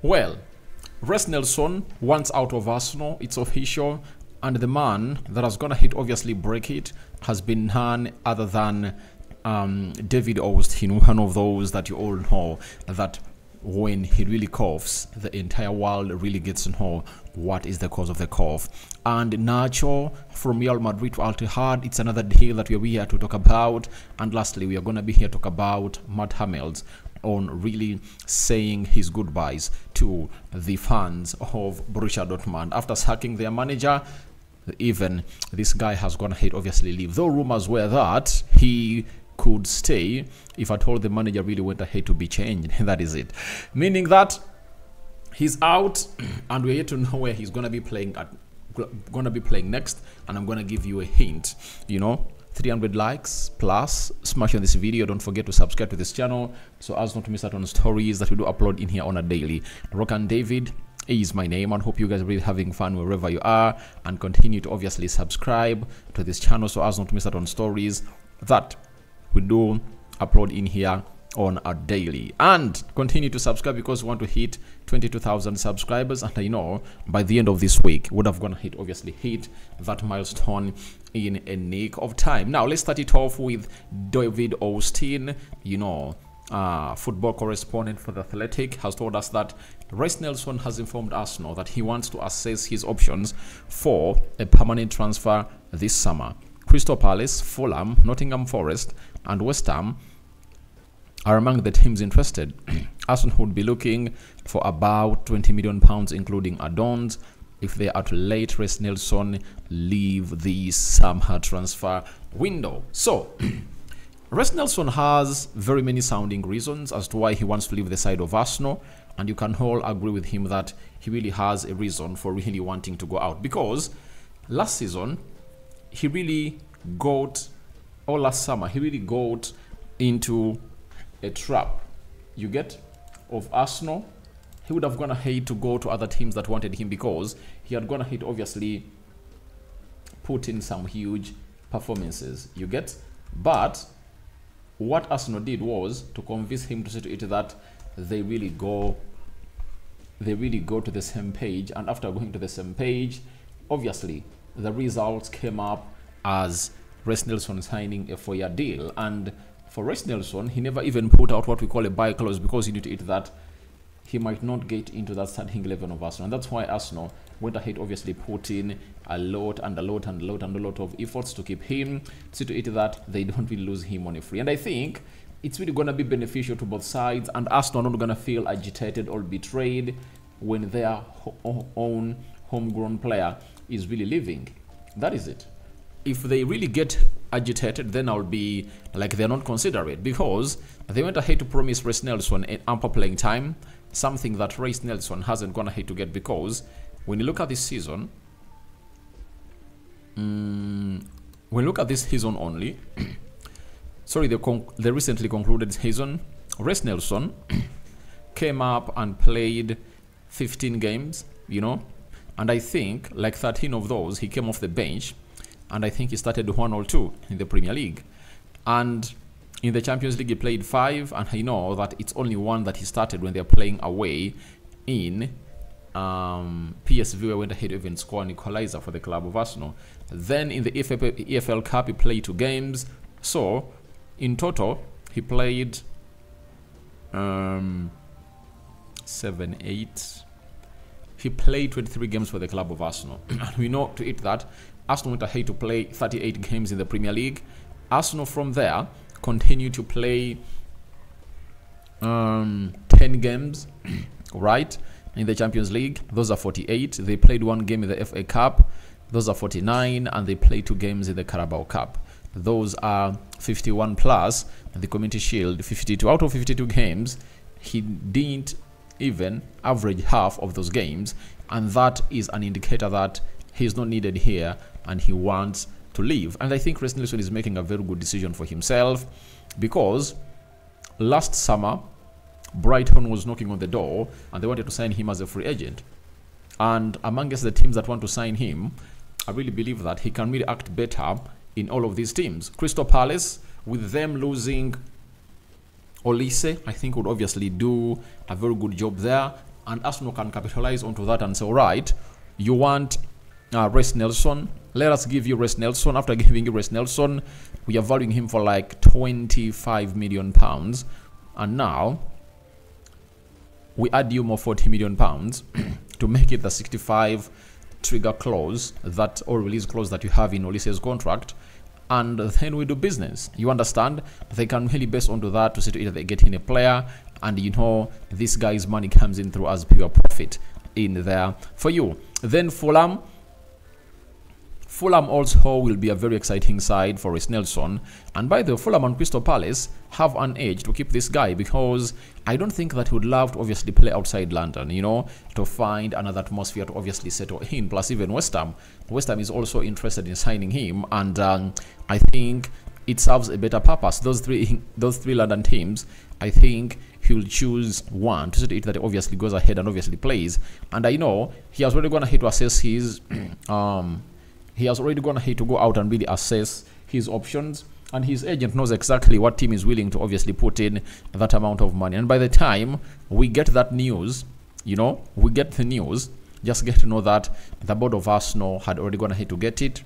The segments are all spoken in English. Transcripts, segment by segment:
Well, Reiss Nelson wants out of Arsenal. It's official. And the man that has gonna hit obviously break it has been none other than David Austin, one of those that you all know that when he really coughs, the entire world really gets to know what is the cause of the cough. And Nacho from Real Madrid to Al Ittihad, it's another deal that we're here to talk about. And lastly, we are going to be here to talk about Matt Hummels on really saying his goodbyes to the fans of Borussia Dortmund after sacking their manager. Even this guy has gone ahead obviously leave, though rumors were that he could stay if at all the manager really went ahead to be changed. That is it, meaning that he's out and we're yet to know where he's gonna be playing next. And I'm gonna give you a hint, 300 likes plus, smash on this video. Don't forget to subscribe to this channel so as not to miss out on stories that we do upload in here on a daily. Rokani David is my name, and hope you guys are really having fun wherever you are, and continue to obviously subscribe to this channel so as not to miss out on stories that we do upload in here on a daily. And continue to subscribe because we want to hit 22,000 subscribers, and I know by the end of this week would have gonna hit that milestone in a nick of time. Now let's start it off with David Austin, football correspondent for The Athletic, has told us that Reiss Nelson has informed Arsenal that he wants to assess his options for a permanent transfer this summer. Crystal Palace, Fulham, Nottingham Forest and West Ham are among the teams interested. Arsenal would be looking for about £20 million including add-ons if they are to let Reiss Nelson leave the summer transfer window. So Reiss Nelson has very many sounding reasons as to why he wants to leave the side of Arsenal, and you can all agree with him that he really has a reason for really wanting to go out, because last season he really got, or last summer he really got into a trap, of Arsenal. He would have gone ahead to go to other teams that wanted him because he had gone ahead obviously put in some huge performances, but what Arsenal did was to convince him to say to it that they really go to the same page. And after going to the same page, obviously the results came up as Reiss Nelson signing a 4-year deal. And for Reiss Nelson, he never even put out what we call a buy clause because he knew to it that he might not get into that starting 11 of Arsenal. And that's why Arsenal went ahead obviously put in a lot of efforts to keep him, to see to it that they don't really lose him on a free. And I think it's really going to be beneficial to both sides, and Arsenal are not going to feel agitated or betrayed when their own homegrown player is really leaving. That is it. If they really get agitated, then I'll be like they're not considerate, because they went ahead to promise Reiss Nelson an ample playing time, something that Reiss Nelson hasn't gone ahead to get, because when you look at this season, only, sorry, the recently concluded season, Reiss Nelson came up and played 15 games, and I think like 13 of those he came off the bench, and I think he started 1 or 2 in the Premier League, and in the Champions League he played 5, and I know that it's only 1 that he started when they're playing away in PSV. I went ahead to even score an equalizer for the club of Arsenal. Then in the EFL Cup he played 2 games, so in total he played 7, 8. He played 23 games for the club of Arsenal. And we know to it that Arsenal went ahead to play 38 games in the Premier League. Arsenal from there continued to play 10 games, right, in the Champions League. Those are 48. They played 1 game in the FA Cup. Those are 49. And they played 2 games in the Carabao Cup. Those are 51 plus. And the Community Shield, 52. Out of 52 games, he didn't even average half of those games. And that is an indicator that he's not needed here and he wants to leave. And I think Reiss Nelson is making a very good decision for himself, because last summer Brighton was knocking on the door and they wanted to sign him as a free agent, and amongst the teams that want to sign him, I really believe that he can really act better in all of these teams. Crystal Palace, with them losing Olise, I think would obviously do a very good job there. and Arsenal can capitalize onto that and say, all right, you want Reiss Nelson, let us give you Reiss Nelson. After giving you Reiss Nelson, we are valuing him for like 25 million pounds, and now we add you more 40 million pounds to make it the 65 trigger clause that, or release clause, that you have in Ulisses' contract, and then we do business. You understand? They can really base onto that to see to it that they get in a player, and you know this guy's money comes in through as pure profit in there for you. Then Fulham also will be a very exciting side for Reiss Nelson. And by the way, Fulham and Crystal Palace have an edge to keep this guy, because I don't think that he would love to obviously play outside London, you know, to find another atmosphere to obviously settle in. Plus, even West Ham is also interested in signing him, and I think it serves a better purpose. Those three London teams, I think he'll choose one to see it that he obviously goes ahead and obviously plays. And I know he has already gone ahead to assess his he has already gone ahead to go out and really assess his options, and his agent knows exactly what team is willing to obviously put in that amount of money. And by the time we get that news, you know, we get the news, just get to know that the board of Arsenal had already gone ahead to get it,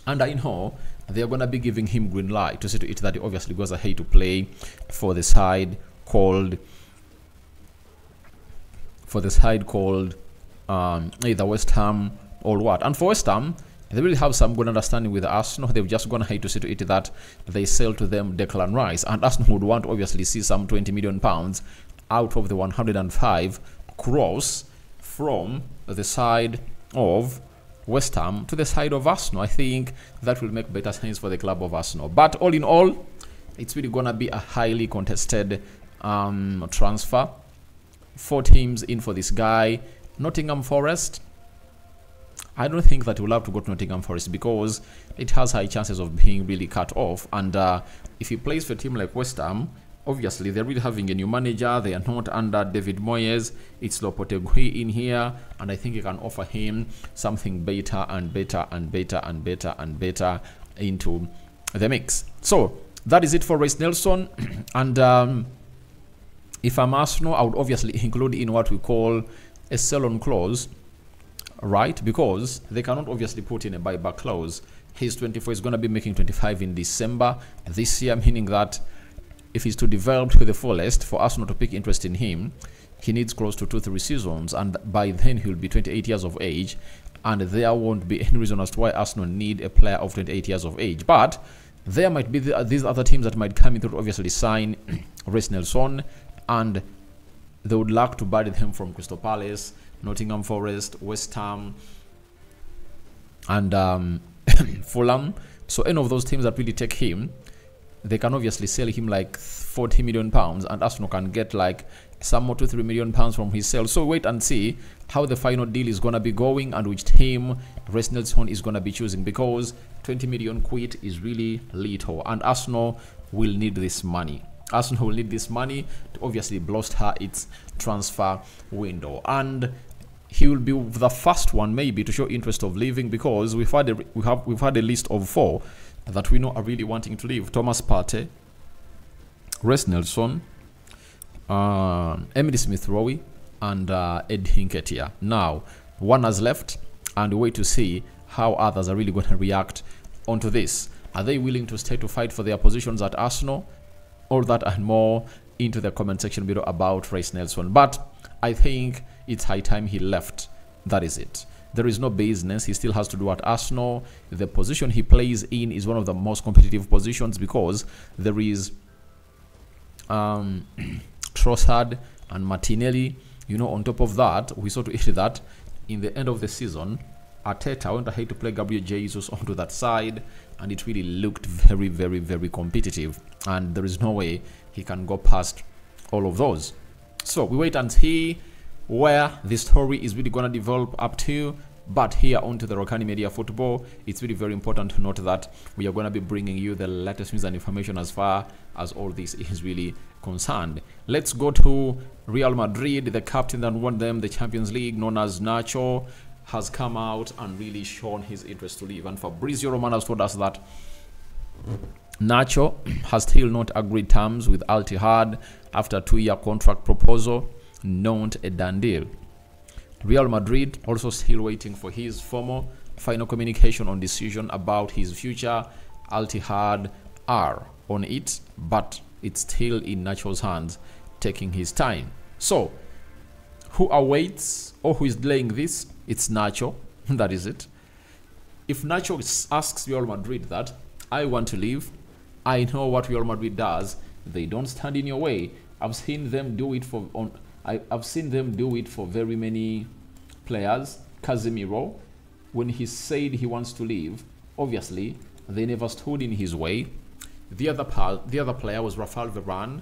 and I know they are going to be giving him green light to see to it that he obviously goes ahead to play for the side called either West Ham or what. And for West Ham, they really have some good understanding with Arsenal. They've just gone ahead to see to it that they sell to them Declan Rice, and Arsenal would want to obviously see some 20 million pounds out of the 105 cross from the side of West Ham to the side of Arsenal. I think that will make better sense for the club of Arsenal. But all in all, it's really gonna be a highly contested transfer. 4 teams in for this guy. Nottingham Forest, I don't think that we'll have to go to Nottingham Forest, because it has high chances of being really cut off. And if he plays for a team like West Ham, obviously they're really having a new manager. They are not under David Moyes. It's Lopetegui in here, and I think you can offer him something better and better and better and better and better into the mix. So that is it for Reiss Nelson. And if I'm Arsenal, I would obviously include in what we call a sell-on clause, right? Because they cannot obviously put in a buyback clause. He's 24, he's going to be making 25 in December this year, meaning that if he's to develop to the fullest for Arsenal to pick interest in him, he needs close to 2-3 seasons, and by then he'll be 28 years of age, and there won't be any reason as to why Arsenal need a player of 28 years of age. But there might be these other teams that might come in to obviously sign Reiss Nelson, and they would like to buy him from Crystal Palace, Nottingham Forest, West Ham, and Fulham. So any of those teams that really take him, they can obviously sell him like 40 million pounds, and Arsenal can get like some more 2-3 million pounds from his sale. So wait and see how the final deal is gonna be going and which team Reiss Nelson is gonna be choosing, because 20 million quid is really little, and Arsenal will need this money. Arsenal will need this money to obviously bolster its transfer window, and he will be the first one maybe to show interest of leaving, because we've had a list of 4 that we know are really wanting to leave: Thomas Partey, Reiss Nelson, Emily Smith-Rowe, and Ed Nketiah. Now, one has left, and we wait to see how others are really going to react onto this. Are they willing to stay to fight for their positions at Arsenal? All that and more into the comment section below about Reiss Nelson. But I think it's high time he left. That is it. There is no business he still has to do at Arsenal. The position he plays in is one of the most competitive positions, because there is Trossard and Martinelli. You know, on top of that, we saw to it that in the end of the season, Arteta went ahead to play Gabriel Jesus onto that side, and it really looked very, very, very competitive, and there is no way he can go past all of those. So we wait and see where this story is really going to develop up to. But here onto the Rokani Media Football, it's really very important to note that we are going to be bringing you the latest news and information as far as all this is really concerned. Let's go to Real Madrid. The captain that won them the Champions League, known as Nacho, has come out and really shown his interest to leave. And Fabrizio Romano has told us that Nacho has still not agreed terms with Al Ittihad after a 2-year contract proposal. not a done deal. Real Madrid also still waiting for his formal final communication on decision about his future. Al Ittihad are on it, but it's still in Nacho's hands, taking his time. So, who awaits or who is delaying this? It's Nacho. That is it. If Nacho asks Real Madrid that, I want to leave, I know what Real Madrid does. They don't stand in your way. I've seen them do it for I've seen them do it for very many players. Casemiro, when he said he wants to leave, obviously they never stood in his way. The other player was Rafael Varane,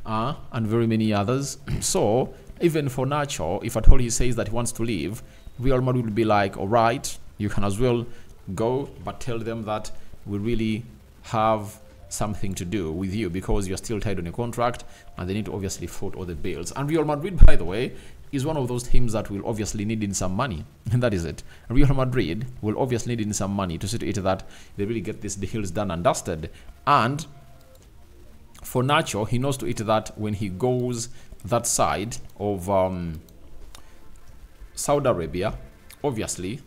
and very many others. So even for Nacho, if at all he says that he wants to leave, Real Madrid will be like, all right, you can as well go, but tell them that we really have something to do with you because you're still tied on a contract and they need to obviously foot all the bills. And Real Madrid, by the way, is one of those teams that will obviously need in some money. And that is it. Real Madrid will obviously need in some money to see to it that they really get these deals done and dusted. And for Nacho, he knows to it that when he goes that side of Saudi Arabia, obviously,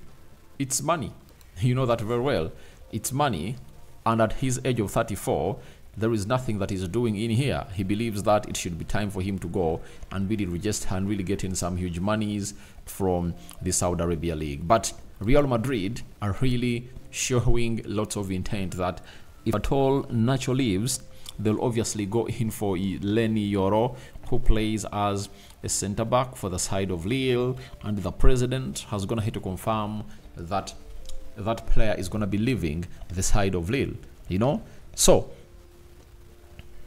it's money. You know that very well. It's money. And at his age of 34, there is nothing that he's doing in here. He believes that it should be time for him to go and really register and really get in some huge monies from the Saudi Arabia League. But Real Madrid are really showing lots of intent that if at all Nacho leaves, they'll obviously go in for Leny Yoro, who plays as a centre-back for the side of Lille, and the president has gone ahead to confirm that that player is going to be leaving the side of Lille, you know. So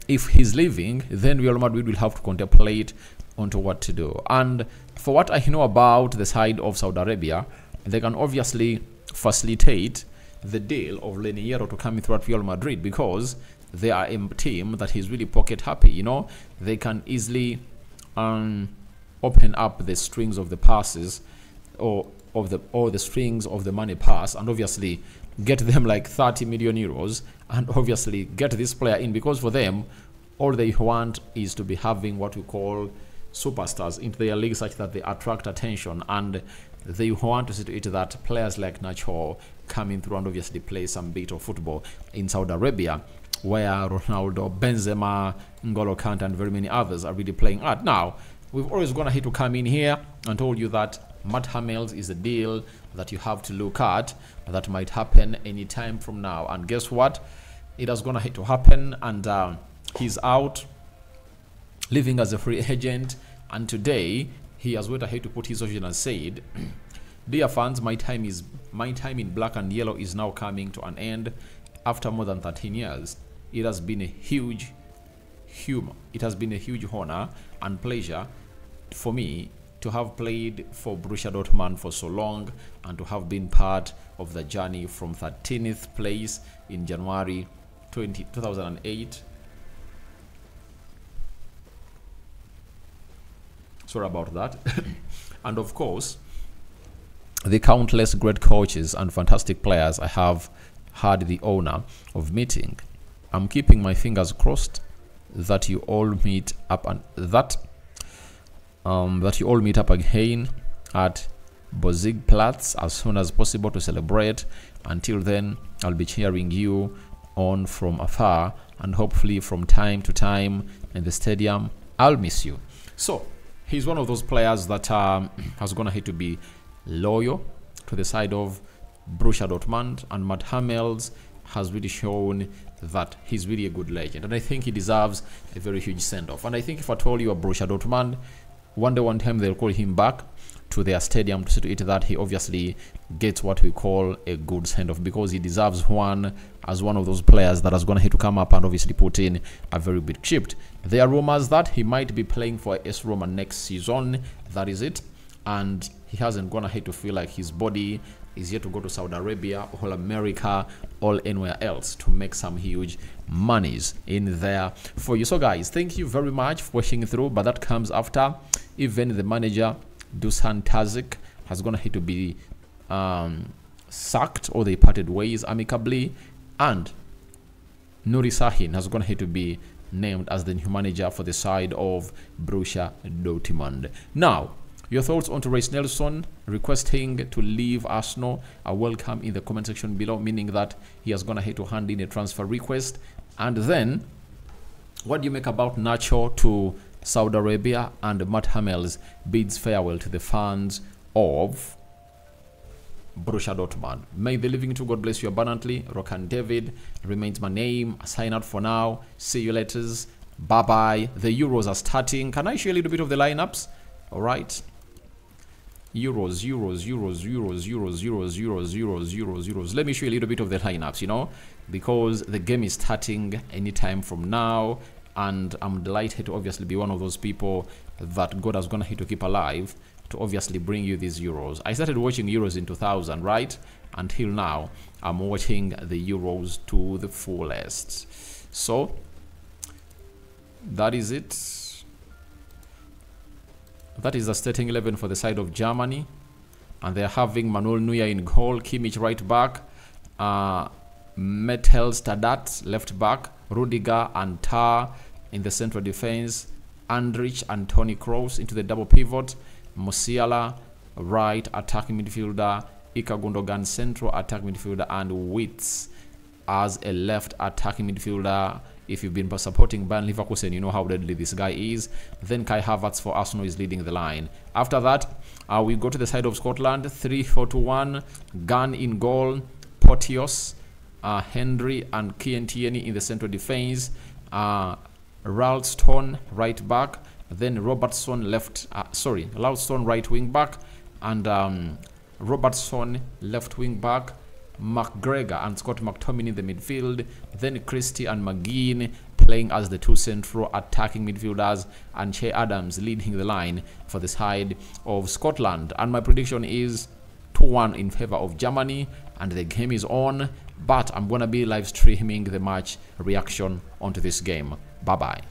if he's leaving, then Real Madrid will have to contemplate onto what to do. And for what I know about the side of Saudi Arabia, they can obviously facilitate the deal of Leny Yoro to come through at Real Madrid because they are a team that is really pocket happy, you know. They can easily open up the strings of the passes or the strings of the money pass and obviously get them like 30 million euros and obviously get this player in, because for them all they want is to be having what we call superstars into their league such that they attract attention, and they want to see to it that players like Nacho come in through and obviously play some bit of football in Saudi Arabia, where Ronaldo, Benzema, N'Golo Kante and very many others are really playing at. Now, we've always gone ahead to come in here and told you that Matt Hummels is a deal that you have to look at that might happen any time from now. And guess what? It has gone ahead to happen, and he's out, living as a free agent. And today, he has went ahead to put his option and said, dear fans, my time in black and yellow is now coming to an end after more than 13 years. It has been a huge honor and pleasure for me to have played for Borussia Dortmund for so long and to have been part of the journey from 13th place in January 2008. Sorry about that. And of course, the countless great coaches and fantastic players I have had the honor of meeting. I'm keeping my fingers crossed that you all meet up and that you all meet up again at Bosigplatz as soon as possible to celebrate. Until then, I'll be cheering you on from afar and hopefully from time to time in the stadium. I'll miss you. So he's one of those players that has gone ahead to be loyal to the side of Borussia Dortmund, and Matt Hummels has really shown that he's really a good legend, and I think he deserves a very huge send-off. And I think if I told you a Borussia Dortmund, one time they'll call him back to their stadium to see to it that he obviously gets what we call a good send-off, because he deserves one as one of those players that has gone ahead to come up and obviously put in a very big shift. There are rumors that he might be playing for AS Roma next season. That is it. And he hasn't gone ahead to feel like his body is yet to go to Saudi Arabia or America or anywhere else to make some huge monies in there for you. So guys, thank you very much for watching through, but that comes after even the manager Dusan Tadic has gone ahead to be sacked, or they parted ways amicably, and Nuri Sahin has gone ahead to be named as the new manager for the side of Borussia Dortmund. Now, your thoughts on Reiss Nelson requesting to leave Arsenal are welcome in the comment section below, meaning that he has gone ahead to hand in a transfer request. And then, what do you make about Nacho to Saudi Arabia and Matt Hummels bids farewell to the fans of Borussia Dortmund? May the living to God bless you abundantly. Rokani David remains my name. Sign out for now. See you later. Bye-bye. The Euros are starting. Can I share a little bit of the lineups? All right. Euros. Let me show you a little bit of the lineups, you know, because the game is starting anytime from now, and I'm delighted to obviously be one of those people that God has gone ahead to keep alive to obviously bring you these Euros. I started watching Euros in 2000, right? Until now, I'm watching the Euros to the fullest. So, that is it. That is the starting 11 for the side of Germany. And they're having Manuel Neuer in goal, Kimmich right back, Metel Stadat left back, Rudiger and Tar in the central defense, Andrich and Toni Kroos into the double pivot, Musiala right attacking midfielder, Ika Gundogan central attacking midfielder, and Witz as a left attacking midfielder. If you've been supporting Bayern Leverkusen, you know how deadly this guy is. Then Kai Havertz for Arsenal is leading the line. After that, we go to the side of Scotland. 3-4-2-1. Gunn in goal. Porteous, Henry, and Kieran Tierney in the central defense. Ralston right back. Then Robertson Ralston right wing back. And Robertson left wing back. McGregor and Scott McTominay in the midfield, then Christie and McGinn playing as the two central attacking midfielders, and Che Adams leading the line for the side of Scotland. And my prediction is 2-1 in favor of Germany, and the game is on, but I'm gonna be live streaming the match reaction onto this game. Bye bye.